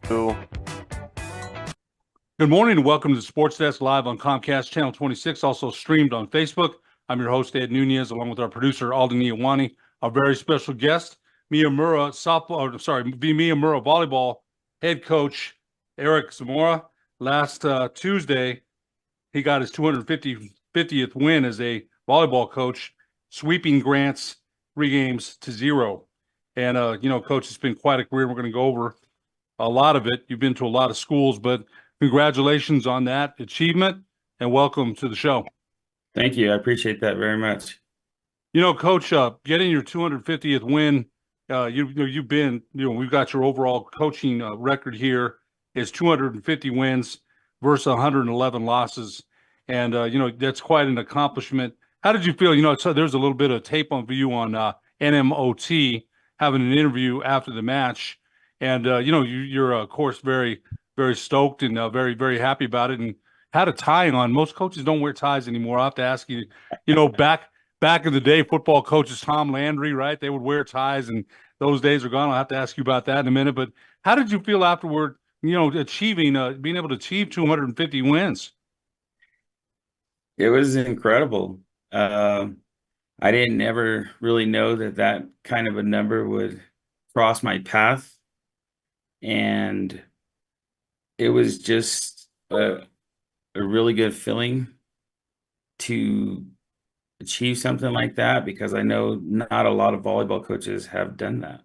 Good morning and welcome to the Sports Desk live on Comcast Channel 26, also streamed on Facebook. I'm your host, Ed Nunez, along with our producer, Alden Iawani. Our very special guest, Miyamura volleyball head coach, Eric Zamora. Last Tuesday, he got his 250th win as a volleyball coach, sweeping Grants 3-0. And, Coach, it's been quite a career. We're going to go over a lot of it. You've been to a lot of schools, but congratulations on that achievement and welcome to the show. Thank you. I appreciate that very much. Coach, getting your 250th win, we've got your overall coaching record here is 250 wins versus 111 losses. And, that's quite an accomplishment. How did you feel? So there's a little bit of tape on view on NMOT having an interview after the match. And, you're, of course, very, very stoked and very, very happy about it. And had a tie on. Most coaches don't wear ties anymore. I have to ask you, back in the day, football coaches, Tom Landry, right? They would wear ties, and those days are gone. I'll have to ask you about that in a minute. But how did you feel afterward, being able to achieve 250 wins? It was incredible. I didn't ever really know that kind of a number would cross my path. And it was just a really good feeling to achieve something like that, because I know not a lot of volleyball coaches have done that.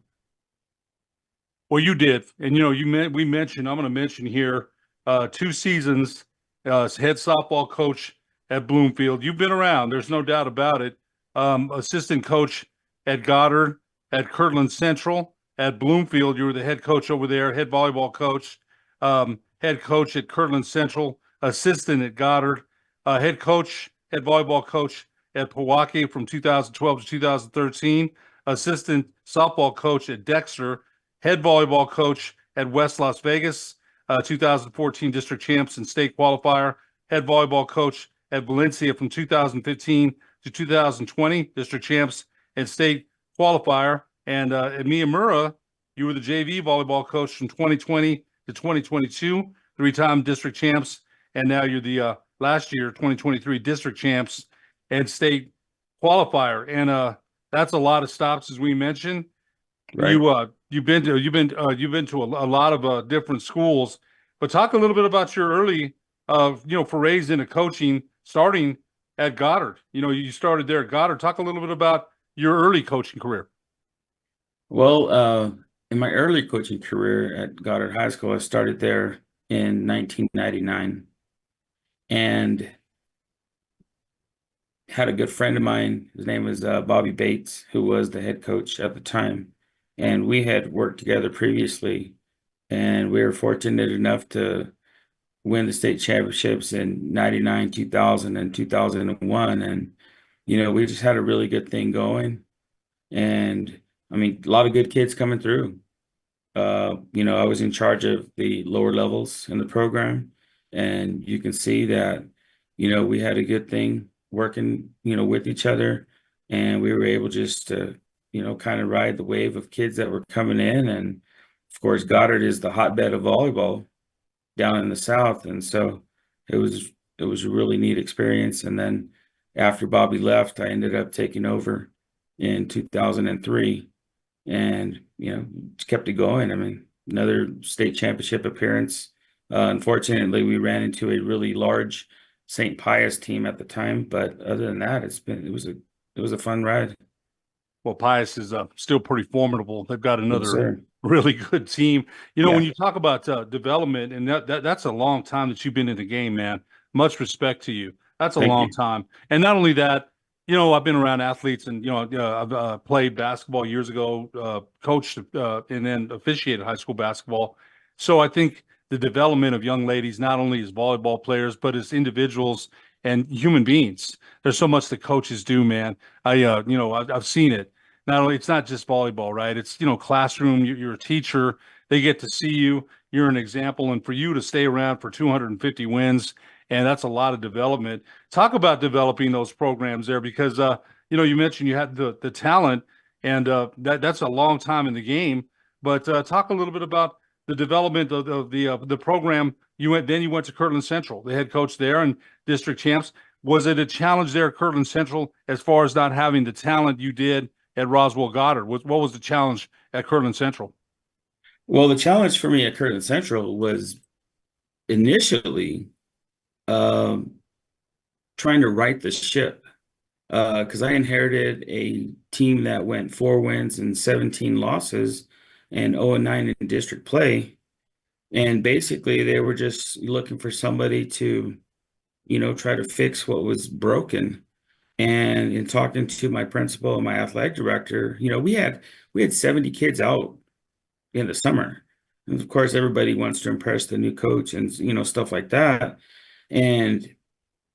Well, you did. And, I'm going to mention here 2 seasons as head softball coach at Bloomfield. You've been around. There's no doubt about it. Assistant coach at Goddard, at Kirtland Central. At Bloomfield, you were the head coach over there, head volleyball coach, head coach at Kirtland Central, assistant at Goddard, head volleyball coach at Pewaukee from 2012 to 2013, assistant softball coach at Dexter, head volleyball coach at West Las Vegas, 2014 district champs and state qualifier, head volleyball coach at Valencia from 2015 to 2020, district champs and state qualifier. And at Miyamura, you were the JV volleyball coach from 2020 to 2022, 3-time district champs, and now you're the last year 2023 district champs and state qualifier. And that's a lot of stops, as we mentioned. Right. You've been to a lot of different schools, but talk a little bit about your early forays into coaching, starting at Goddard. You started there at Goddard. Talk a little bit about your early coaching career. Well, in my early coaching career at Goddard High School, I started there in 1999 and had a good friend of mine. His name was Bobby Bates, who was the head coach at the time. And we had worked together previously, and we were fortunate enough to win the state championships in 99, 2000, and 2001. And, we just had a really good thing going. And I mean, a lot of good kids coming through. I was in charge of the lower levels in the program, and you can see that, we had a good thing working, with each other, and we were able just to, kind of ride the wave of kids that were coming in. And of course, Goddard is the hotbed of volleyball down in the South. And so it was a really neat experience. And then after Bobby left, I ended up taking over in 2003. And, kept it going. I mean, another state championship appearance. Unfortunately, we ran into a really large St. Pius team at the time. But other than that, it was a fun ride. Well, Pius is still pretty formidable. They've got another really good team. When you talk about development, and that's a long time that you've been in the game, man. Much respect to you. That's a long time. And not only that, I've been around athletes, and, I've played basketball years ago, coached, and then officiated high school basketball. So I think the development of young ladies, not only as volleyball players, but as individuals and human beings, there's so much that coaches do, man. I've seen it. Not only, it's not just volleyball, right? It's, classroom, you're a teacher. They get to see you. You're an example. And for you to stay around for 250 wins, and that's a lot of development. Talk about developing those programs there, because you mentioned you had the talent, and that's a long time in the game. But talk a little bit about the development of the program. You went to Kirtland Central, the head coach there and district champs. Was it a challenge there at Kirtland Central as far as not having the talent you did at Roswell Goddard? What was the challenge at Kirtland Central? Well, the challenge for me at Kirtland Central was initially um, trying to right the ship because I inherited a team that went 4 wins and 17 losses and 0-9 in district play. And basically, they were just looking for somebody to, try to fix what was broken. And in talking to my principal and my athletic director, we had 70 kids out in the summer. And of course, everybody wants to impress the new coach and stuff like that. And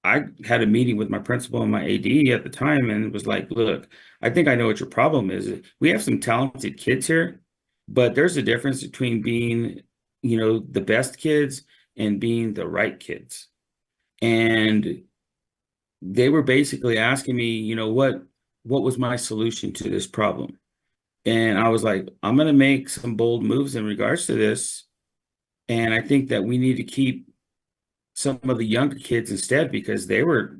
I had a meeting with my principal and my AD at the time and was like, look, I think I know what your problem is. We have some talented kids here, but there's a difference between being, the best kids and being the right kids. And they were basically asking me, what was my solution to this problem? And I was like, I'm going to make some bold moves in regards to this. And I think that we need to keep some of the younger kids instead because they were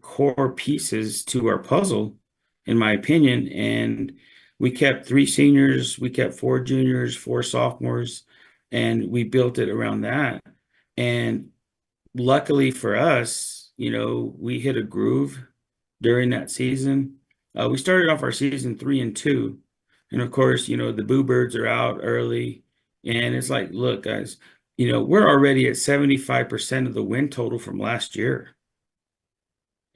core pieces to our puzzle, in my opinion. And we kept 3 seniors, we kept 4 juniors, 4 sophomores, and we built it around that. And luckily for us, we hit a groove during that season. We started off our season 3-2. And of course, the Boo Birds are out early. And it's like, look, guys, we're already at 75% of the win total from last year.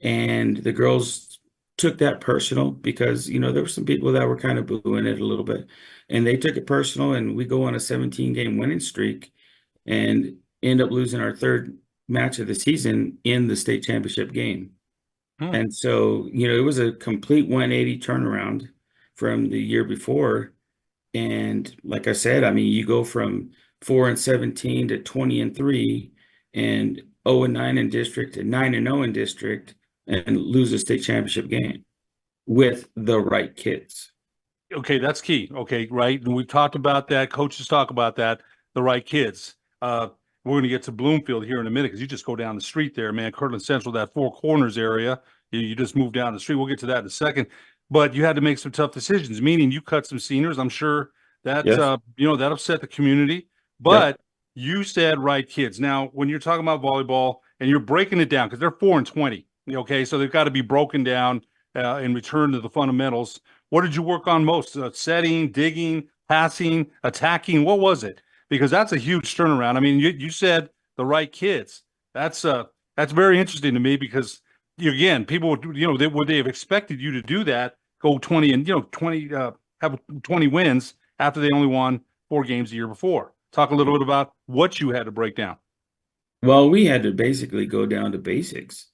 And the girls took that personal because, there were some people that were kind of booing it a little bit. And they took it personal, and we go on a 17-game winning streak and end up losing our third match of the season in the state championship game. And so, it was a complete 180 turnaround from the year before. And like I said, I mean, you go from 4-17 to 20-3 and 0-9 in district and 9-0 in district and lose a state championship game with the right kids. Okay, that's key. Okay, right. And we've talked about that. Coaches talk about that, the right kids. We're going to get to Bloomfield here in a minute because you just go down the street there, man. Kirtland Central, that Four Corners area. You just move down the street. We'll get to that in a second. But you had to make some tough decisions, meaning you cut some seniors. I'm sure that, Yes. That upset the community. But you said right kids. Now, when you're talking about volleyball and you're breaking it down, because they're 4-20, okay? So they've got to be broken down and return to the fundamentals. What did you work on most? Setting, digging, passing, attacking? What was it? Because that's a huge turnaround. I mean, you said the right kids. That's very interesting to me because again, people would would they have expected you to do that, go 20 and 20 have 20 wins after they only won 4 games the year before. Talk a little bit about what you had to break down. Well, we had to basically go down to basics.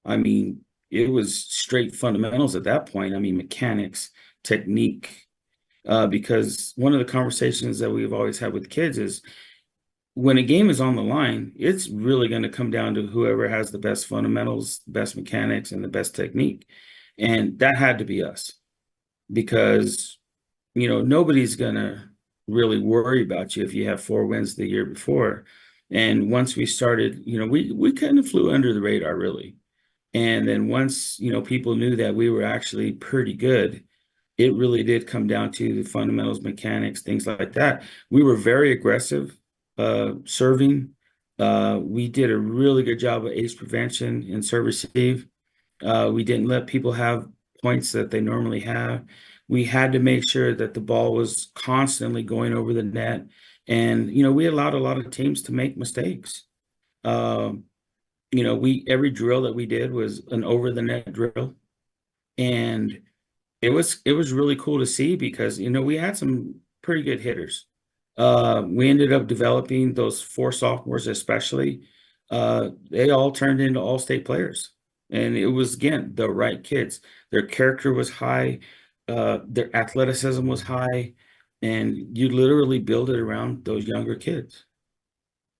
I mean, it was straight fundamentals at that point. I mean, mechanics, technique, because one of the conversations that we've always had with kids is when a game is on the line, it's really going to come down to whoever has the best fundamentals, the best mechanics, and the best technique. And that had to be us because, nobody's going to really worry about you if you have 4 wins the year before. And once we started, we kind of flew under the radar, really. And then once, people knew that we were actually pretty good, it really did come down to the fundamentals, mechanics, things like that. We were very aggressive serving. We did a really good job of ace prevention and serve receive. We didn't let people have points that they normally have. We had to make sure that the ball was constantly going over the net. And, we allowed a lot of teams to make mistakes. Every drill that we did was an over the net drill. And it was really cool to see because, we had some pretty good hitters. We ended up developing those 4 sophomores, especially. They all turned into all-state players. And it was, again, the right kids. Their character was high. Their athleticism was high. And you literally build it around those younger kids.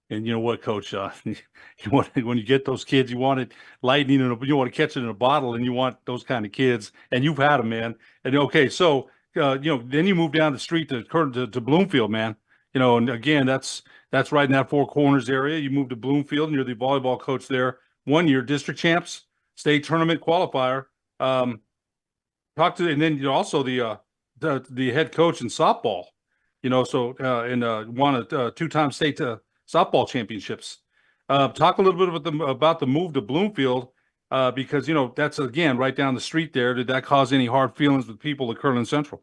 And you know what, Coach? When you get those kids, you want it lightning, and you want to catch it in a bottle, and you want those kind of kids. And you've had them, man. And okay, so then you move down the street to Bloomfield, man. And again, that's right in that Four Corners area. You moved to Bloomfield, and you're the volleyball coach there. 1 year, district champs, state tournament qualifier. And then you're also the head coach in softball. And won a 2-time state softball championships. Talk a little bit about the move to Bloomfield, because that's again right down the street there. Did that cause any hard feelings with people at Kirtland Central?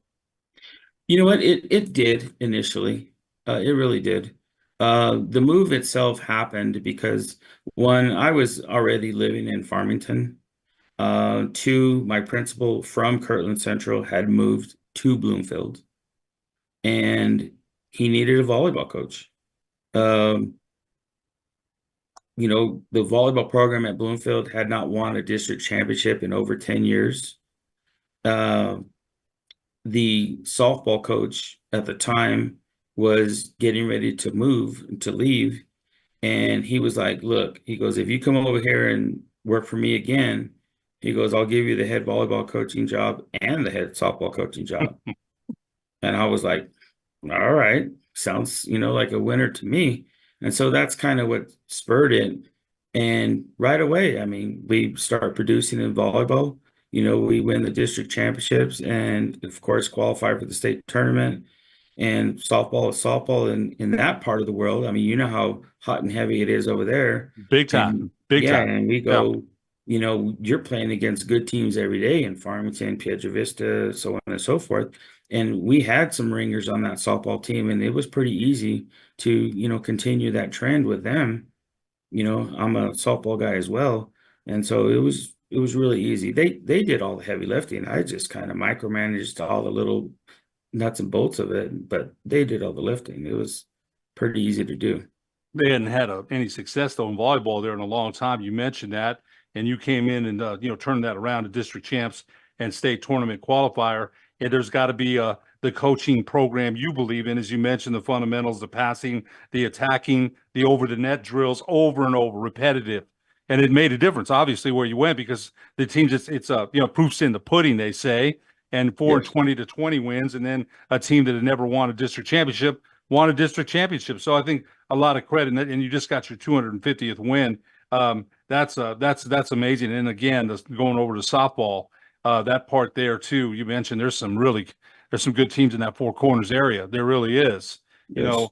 You know what? It did initially. It really did. The move itself happened because, one, I was already living in Farmington. Two, my principal from Kirtland Central had moved to Bloomfield, and he needed a volleyball coach. The volleyball program at Bloomfield had not won a district championship in over 10 years. The softball coach at the time was getting ready to leave. And he was like, look, he goes, if you come over here and work for me again, he goes, I'll give you the head volleyball coaching job and the head softball coaching job. And I was like, all right, sounds, like a winner to me. And so that's kind of what spurred it. And right away, I mean, we start producing in volleyball. We win the district championships and, of course, qualify for the state tournament. And softball is softball in that part of the world. I mean, you know how hot and heavy it is over there. Big time. Big time. And we go, you're playing against good teams every day in Farmington, Piedra Vista, so on and so forth. And we had some ringers on that softball team, and it was pretty easy to, continue that trend with them. I'm a softball guy as well. And so it was really easy. They did all the heavy lifting. I just kind of micromanaged all the little nuts and bolts of it, but they did all the lifting. It was pretty easy to do. They hadn't had any success though in volleyball there in a long time. You mentioned that, and you came in and turned that around to district champs and state tournament qualifier. And there's got to be the coaching program you believe in, as you mentioned, the fundamentals, the passing, the attacking, the over the net drills, over and over, repetitive. And it made a difference, obviously, where you went, because the team it's proofs in the pudding, they say. And 4-20 to 20 wins, and then a team that had never won a district championship won a district championship. So I think a lot of credit, and you just got your 250th win. That's amazing. And again, going over to softball, that part there too. You mentioned there's some good teams in that Four Corners area. There really is. Yes.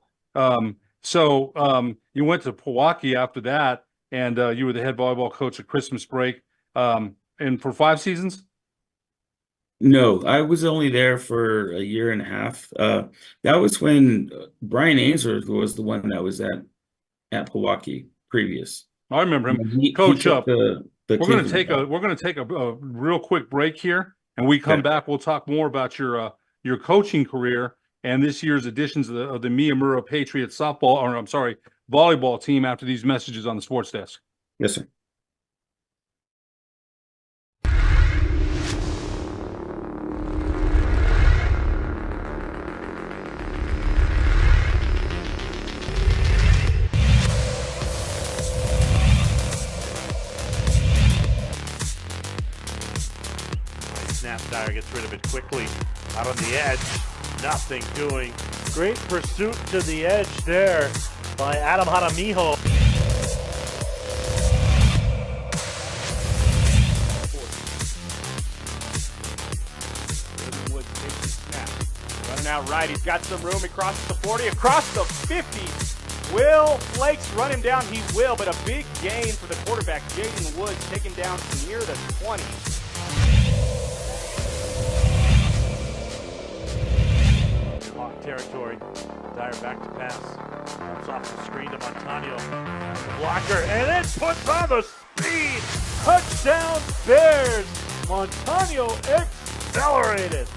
So you went to Pewaukee after that, and you were the head volleyball coach at Christmas break, and for 5 seasons. No, I was only there for a year and a half. That was when Brian Ainsworth was the one that was at Pewaukee previous. I remember him. Coach, we're going to take a real quick break here, and we come back. We'll talk more about your coaching career and this year's editions of the Miyamura Patriots volleyball team after these messages on the sports desk. Yes, sir. Dyer gets rid of it quickly. Out on the edge, nothing doing. Great pursuit to the edge there by Adam Jaramillo. Woods takes the snap. Running out right, he's got some room. He crosses the 40, across the 50. Will Flakes run him down? He will, but a big gain for the quarterback, Jaden Woods, taken down to near the 20. Territory. Dyer back to pass. Comes off the screen to Montaño. The blocker, and then puts on the speed. Touchdown Bears. Montaño accelerated.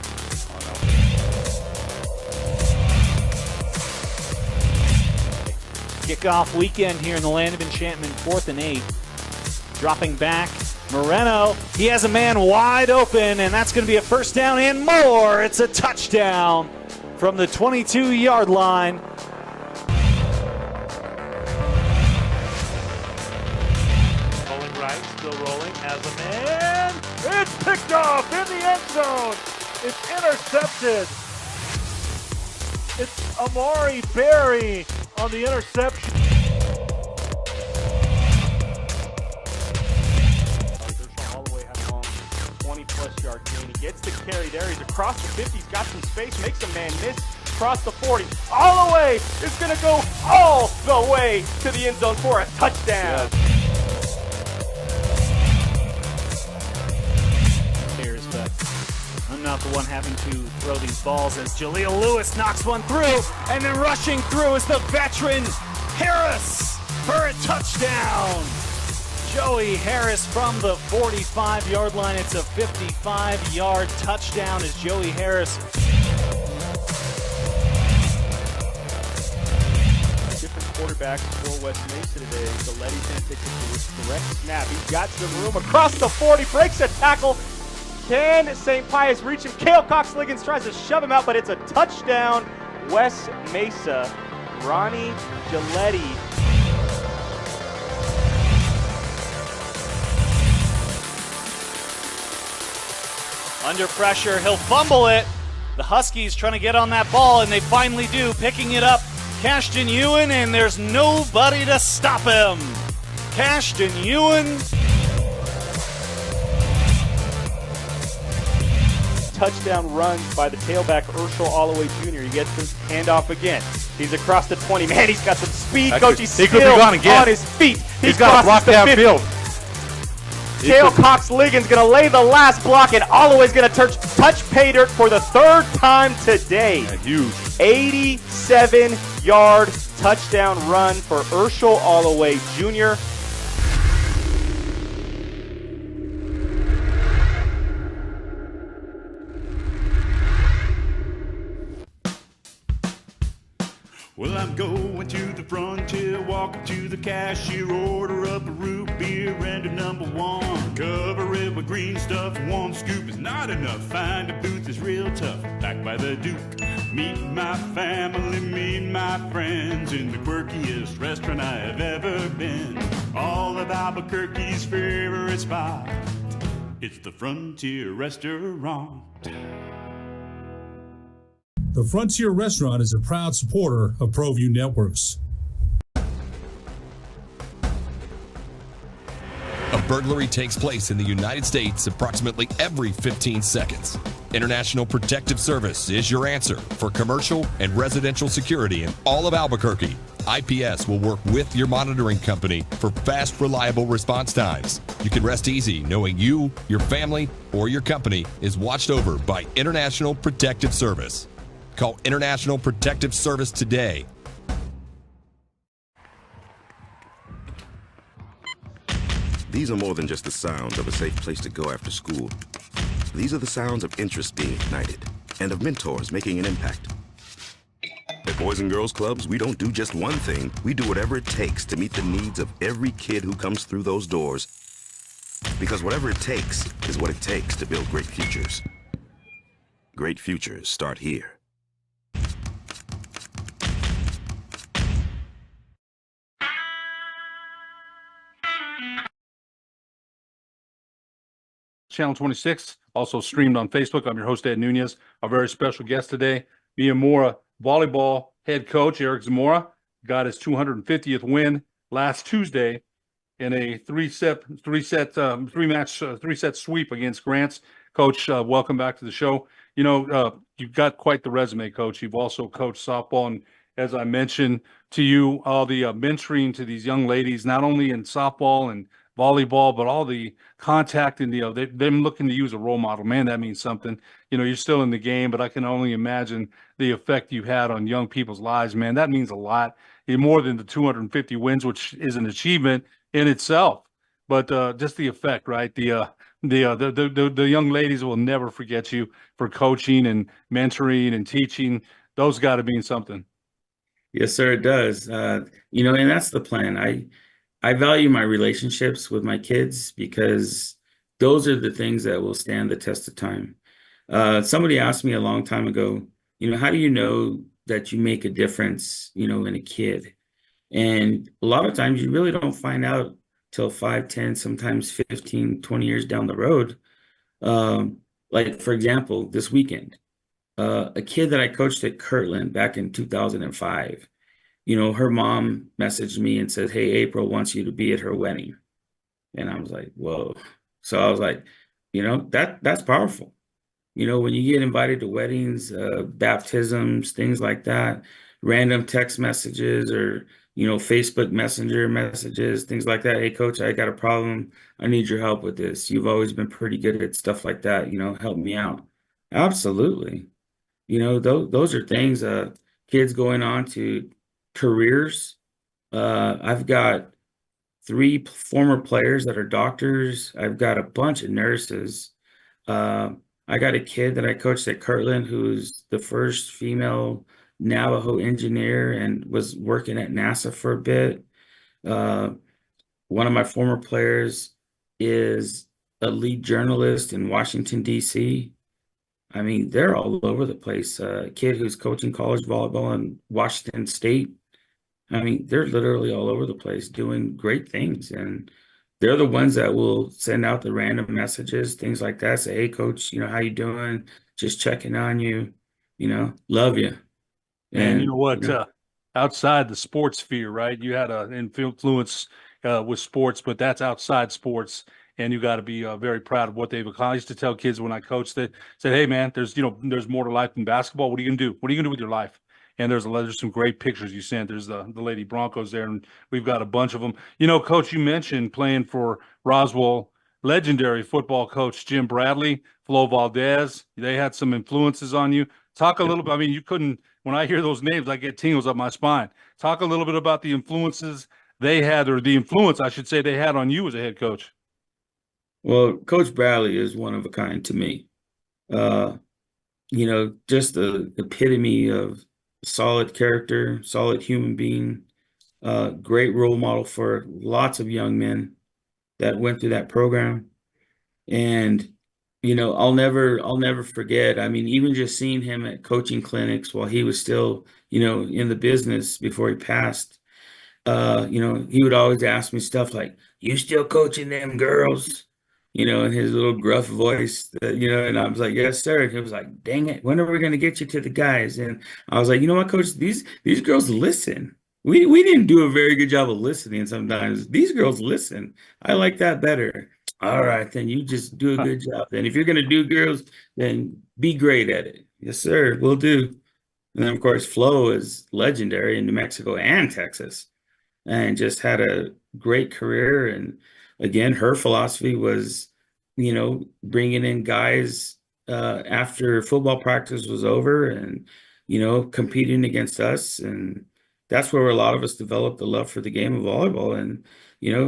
Kickoff weekend here in the land of enchantment, 4th and 8. Dropping back, Moreno. He has a man wide open, and that's going to be a first down and more. It's a touchdown from the 22-yard line. Rolling right, still rolling as a man. It's picked off in the end zone. It's intercepted. It's Amari Berry on the interception. All the way having a long 20-plus yard gain. He gets the carry there. He's across the 50. He's got some space. Makes a man miss. Across the 40. All the way. It's going to go all the way to the end zone for a touchdown. Yeah. But I'm not the one having to throw these balls as Jaleel Lewis knocks one through, and then rushing through is the veteran Harris for a touchdown. Joey Harris from the 45-yard line. It's a 55-yard touchdown as Joey Harris. Different quarterbacks for West Mesa today. Galetti's going to take the correct snap. He's got some room across the 40, breaks a tackle. Can St. Pius reach him? Cale Cox-Liggins tries to shove him out, but it's a touchdown. West Mesa. Ronnie Galetti. Under pressure, he'll fumble it. The Huskies trying to get on that ball, and they finally do, picking it up. Cashton Ewan, and there's nobody to stop him. Cashton Ewan. Touchdown runs by the tailback, Urshel Alloway Jr. He gets the handoff again. He's across the 20. Man, he's got some speed, Coach. He's still on his feet. He's got to block downfield. Cale Cox-Liggins going to lay the last block, and Alloway's going to touch pay dirt for the third time today. Yeah, huge. 87-yard touchdown run for Urshel Alloway Jr. Well, I'm going to the frontier, walking to the cashier, order up a root beer and a number one. Cover it with green stuff, one scoop is not enough. Find a booth is real tough, back by the Duke. Meet my family, meet my friends in the quirkiest restaurant I have ever been. All of Albuquerque's favorite spot, it's the Frontier Restaurant. The Frontier Restaurant is a proud supporter of ProView Networks. A burglary takes place in the United States approximately every 15 seconds. International Protective Service is your answer for commercial and residential security in all of Albuquerque. IPS will work with your monitoring company for fast, reliable response times. You can rest easy knowing you, your family, or your company is watched over by International Protective Service. Call International Protective Service today. These are more than just the sounds of a safe place to go after school. These are the sounds of interest being ignited and of mentors making an impact. At Boys and Girls Clubs, we don't do just one thing. We do whatever it takes to meet the needs of every kid who comes through those doors. Because whatever it takes is what it takes to build great futures. Great futures start here. Channel 26, also streamed on Facebook. I'm your host, Ed Nunez. Our very special guest today, Miyamura volleyball head coach Eric Zamora, got his 250th win last Tuesday in a three-set sweep against Grants. Coach, welcome back to the show. You know, you've got quite the resume, Coach. You've also coached softball, and as I mentioned to you, all the mentoring to these young ladies, not only in softball and volleyball, but all the contact and them looking to use a role model. Man, that means something. You know, you're still in the game, but I can only imagine the effect you've had on young people's lives, man. That means a lot. More than the 250 wins, which is an achievement in itself, but just the effect, right? The young ladies will never forget you for coaching and mentoring and teaching. Those got to mean something. Yes, sir, it does. You know, and that's the plan. I value my relationships with my kids because those are the things that will stand the test of time. Somebody asked me a long time ago, you know, how do you know that you make a difference, you know, in a kid? And a lot of times you really don't find out till 5, 10, sometimes 15, 20 years down the road. Like, for example, this weekend, a kid that I coached at Kirtland back in 2005. Her mom messaged me and said, "Hey, April wants you to be at her wedding." And I was like, "Whoa." So I was like, that's powerful. When you get invited to weddings, baptisms, things like that, random text messages or, Facebook Messenger messages, things like that. "Hey, coach, I got a problem. I need your help with this. You've always been pretty good at stuff like that. Help me out." Absolutely. Those are things, kids going on to careers. I've got three former players that are doctors. I've got a bunch of nurses. Uh, I got a kid that I coached at Kirtland who's the first female Navajo engineer and was working at NASA for a bit. Uh, One of my former players is a lead journalist in Washington, D.C. I mean, they're all over the place. A kid who's coaching college volleyball in Washington State. I mean, they're literally all over the place doing great things. And they're the ones that will send out the random messages, things like that. Say, "Hey, coach, how you doing? Just checking on you, love you." And you know And, what? Outside the sports sphere, right? You had an influence with sports, but that's outside sports. And you got to be very proud of what they've accomplished. I used to tell kids when I coached that, said, "Hey, man, there's more to life than basketball. What are you gonna do? What are you gonna do with your life?" And there's some great pictures you sent. There's the Lady Broncos there, and we've got a bunch of them. Coach, you mentioned playing for Roswell, legendary football coach Jim Bradley, Flo Valdez. They had some influences on you. Talk a little bit. I mean, you couldn't. When I hear those names, I get tingles up my spine. Talk a little bit about the influences they had, or the influence, I should say, they had on you as a head coach. well, Coach Bradley is one of a kind to me. Uh, just the epitome of solid character, solid human being, great role model for lots of young men that went through that program. And, I'll never forget. I mean, even just seeing him at coaching clinics while he was still, in the business before he passed, he would always ask me stuff like, "You still coaching them girls?" In his little gruff voice, and I was like, "Yes, sir." And he was like, "Dang it, when are we going to get you to the guys?" And I was like, "You know what, coach, these girls listen. We didn't do a very good job of listening sometimes. These girls listen. I like that better." "All right, then you just do a good job. Then if you're going to do girls, then be great at it." "Yes, sir, we'll do." And then, of course, Flo is legendary in New Mexico and Texas and just had a great career. And again, her philosophy was, bringing in guys after football practice was over and, competing against us. And that's where a lot of us developed the love for the game of volleyball. And,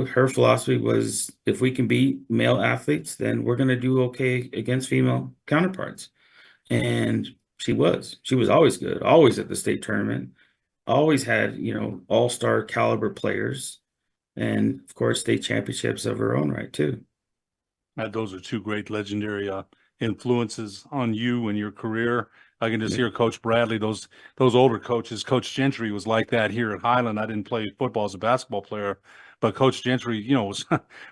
her philosophy was if we can beat male athletes, then we're going to do okay against female counterparts. And she was always good, always at the state tournament, always had, all-star caliber players, and of course state championships of her own right too. Those are two great legendary influences on you and your career. I can just hear Coach Bradley, those older coaches. Coach Gentry was like that here at Highland. I didn't play football as a basketball player, but Coach Gentry, was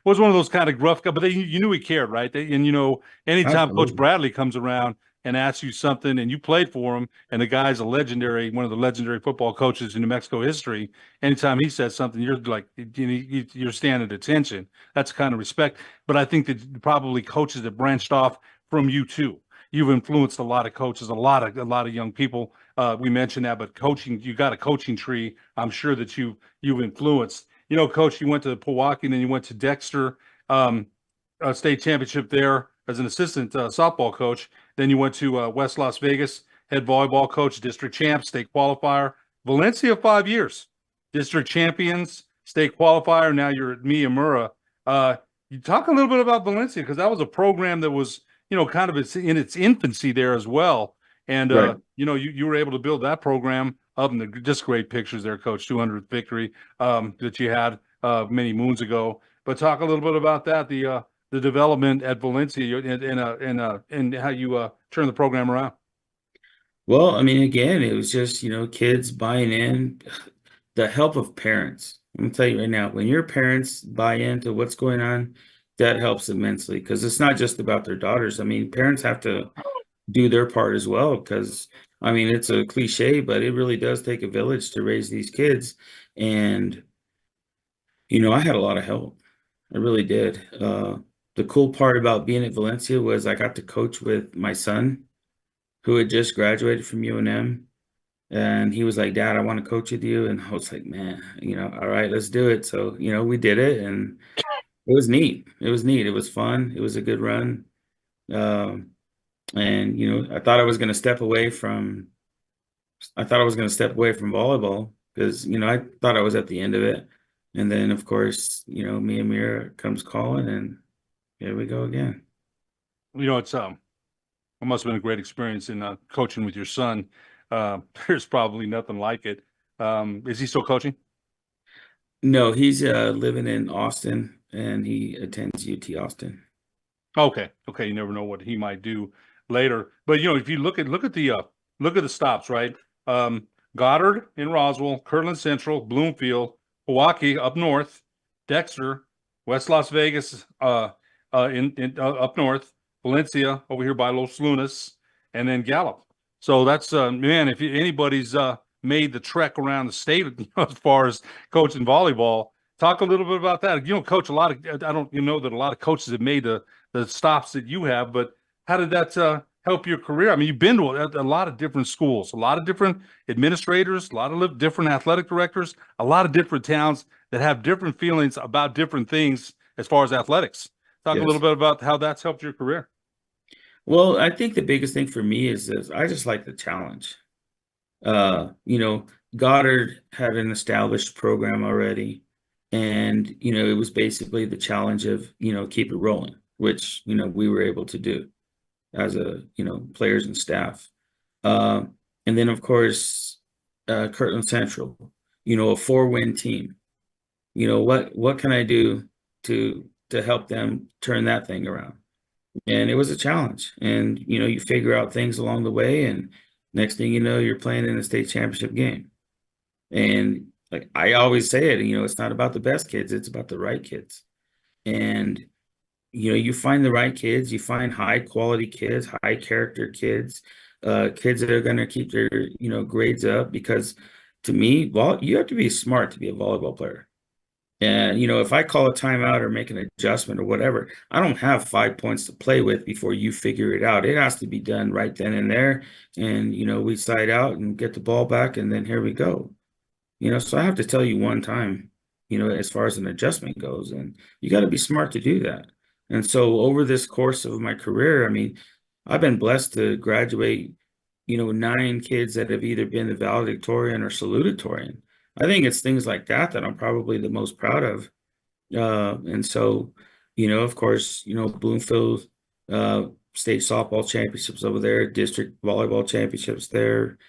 was one of those kind of gruff guys. But you knew he cared, right? And anytime Coach Absolutely. Bradley comes around and asks you something, and you played for him, and the guy's one of the legendary football coaches in New Mexico history. Anytime he says something, you're like, you're standing at attention. That's the kind of respect. But I think that probably coaches that branched off from you too. You've influenced a lot of coaches, a lot of young people. We mentioned that, but coaching, you got a coaching tree. I'm sure that you've influenced. Coach, you went to Pewaukee, and then you went to Dexter, state championship there as an assistant softball coach. Then you went to West Las Vegas, head volleyball coach, district champ, state qualifier. Valencia 5 years, district champions, state qualifier. Now you're at Miyamura. You talk a little bit about Valencia because that was a program that was, kind of in its infancy there as well. And, Right. You were able to build that program up, and just great pictures there, Coach, 200th victory that you had many moons ago. But talk a little bit about that, the development at Valencia and how you turn the program around. Well, I mean, again, it was just, kids buying in, the help of parents. I'm gonna tell you right now, when your parents buy into what's going on, that helps immensely because it's not just about their daughters. I mean, parents have to do their part as well. Because I mean, it's a cliche, but it really does take a village to raise these kids. And I had a lot of help. I really did. The cool part about being at Valencia was I got to coach with my son, who had just graduated from UNM. And he was like, Dad, I want to coach with you. And I was like, man, all right, let's do it. So, we did it, and it was neat. It was neat. It was fun. It was a good run. And, I thought I was going to step away from volleyball because, I thought I was at the end of it. And then, of course, Miyamura comes calling, and here we go again. It's it must have been a great experience in coaching with your son. There's probably nothing like it. Is he still coaching? No, he's living in Austin, and he attends UT Austin. Okay. You never know what he might do later. But if you look at the stops, right? Goddard in Roswell, Kirtland Central, Bloomfield, Milwaukee up north, Dexter, West Las Vegas up north, Valencia over here by Los Lunas, and then Gallup. So that's man, if anybody's made the trek around the state as far as coaching volleyball, talk a little bit about that. Coach, a lot of that a lot of coaches have made the stops that you have, but how did that help your career? I mean, you've been to a lot of different schools, a lot of different administrators, a lot of different athletic directors, a lot of different towns that have different feelings about different things as far as athletics. Talk a little bit about how that's helped your career. Well, I think the biggest thing for me is this. I just like the challenge. Goddard had an established program already, and, it was basically the challenge of, keep it rolling, which, we were able to do as players and staff. And then, of course, Kirtland Central, a 4-win team. What can I do to help them turn that thing around? And it was a challenge. And, you figure out things along the way, and next thing you know, you're playing in a state championship game. And like I always say it, it's not about the best kids, it's about the right kids. And, you find the right kids, you find high quality kids, high character kids, kids that are going to keep their, grades up. Because to me, you have to be smart to be a volleyball player. And, if I call a timeout or make an adjustment or whatever, I don't have 5 points to play with before you figure it out. It has to be done right then and there. And, we side out and get the ball back, and then here we go. So I have to tell you one time, as far as an adjustment goes, and you got to be smart to do that. And so over this course of my career, I mean, I've been blessed to graduate, 9 kids that have either been the valedictorian or salutatorian. I think it's things like that I'm probably the most proud of. And so, of course, Bloomfield state softball championships over there, district volleyball championships there.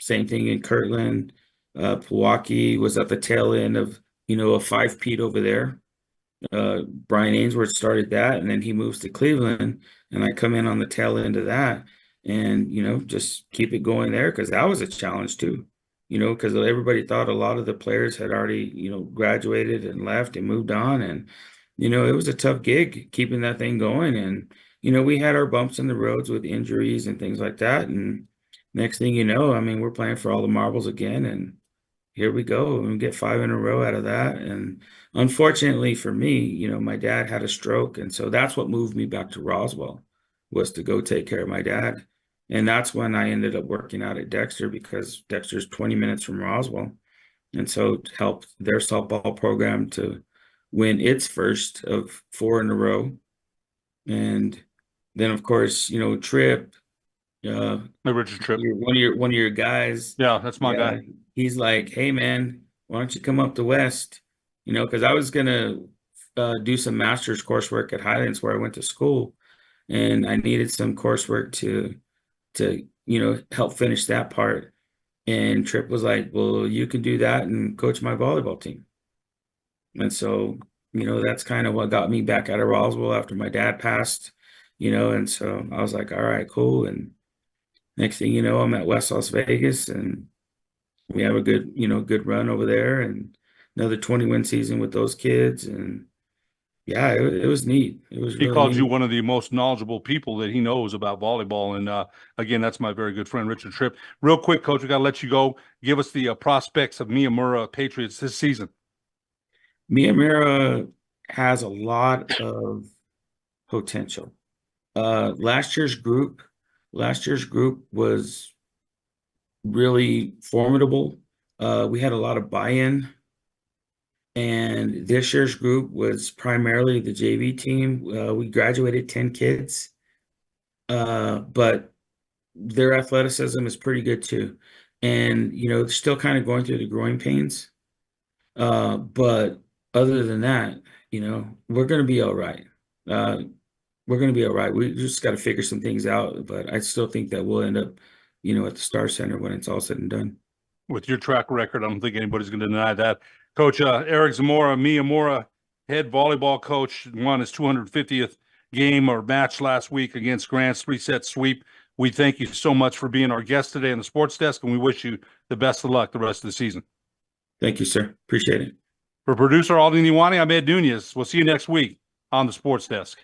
Same thing in Kirtland. Milwaukee was at the tail end of, a 5-peat over there. Brian Ainsworth started that, and then he moves to Cleveland, and I come in on the tail end of that, and, just keep it going there, because that was a challenge too. Because everybody thought a lot of the players had already, graduated and left and moved on. And, it was a tough gig keeping that thing going. And, we had our bumps in the roads with injuries and things like that. And next thing you know, I mean, we're playing for all the marbles again. And here we go. And we get 5 in a row out of that. And unfortunately for me, my dad had a stroke. And so that's what moved me back to Roswell, was to go take care of my dad. And that's when I ended up working out at Dexter, because Dexter's 20 minutes from Roswell. And so it helped their softball program to win its first of 4 in a row. And then, of course, Tripp, Richard Tripp, one of your guys. Yeah, that's my guy. He's like, hey, man, why don't you come up to West? Because I was going to do some master's coursework at Highlands, where I went to school. And I needed some coursework to help finish that part. And Tripp was like, well, you can do that and coach my volleyball team. And so, that's kind of what got me back out of Roswell after my dad passed, and so I was like, all right, cool. And next thing you know, I'm at West Las Vegas, and we have a good run over there, and another 20-win season with those kids. And, Yeah, it was neat. It was He really called neat. you one of the most knowledgeable people that he knows about volleyball. And again, that's my very good friend, Richard Tripp. Real quick, Coach, we got to let you go. Give us the prospects of Miyamura Patriots this season. Miyamura has a lot of potential. Last year's group was really formidable. We had a lot of buy-in, and this year's group was primarily the JV team. We graduated 10 kids, but their athleticism is pretty good too. And, still kind of going through the growing pains. But other than that, we're going to be all right. We're going to be all right. We just got to figure some things out. But I still think that we'll end up, at the Star Center when it's all said and done. With your track record, I don't think anybody's going to deny that. Coach Eric Zamora, Miyamura, head volleyball coach, won his 250th game or match last week against Grant's 3-set sweep. We thank you so much for being our guest today on the Sports Desk, and we wish you the best of luck the rest of the season. Thank you, sir. Appreciate it. For producer Alden Iwani, I'm Ed Nunez. We'll see you next week on the Sports Desk.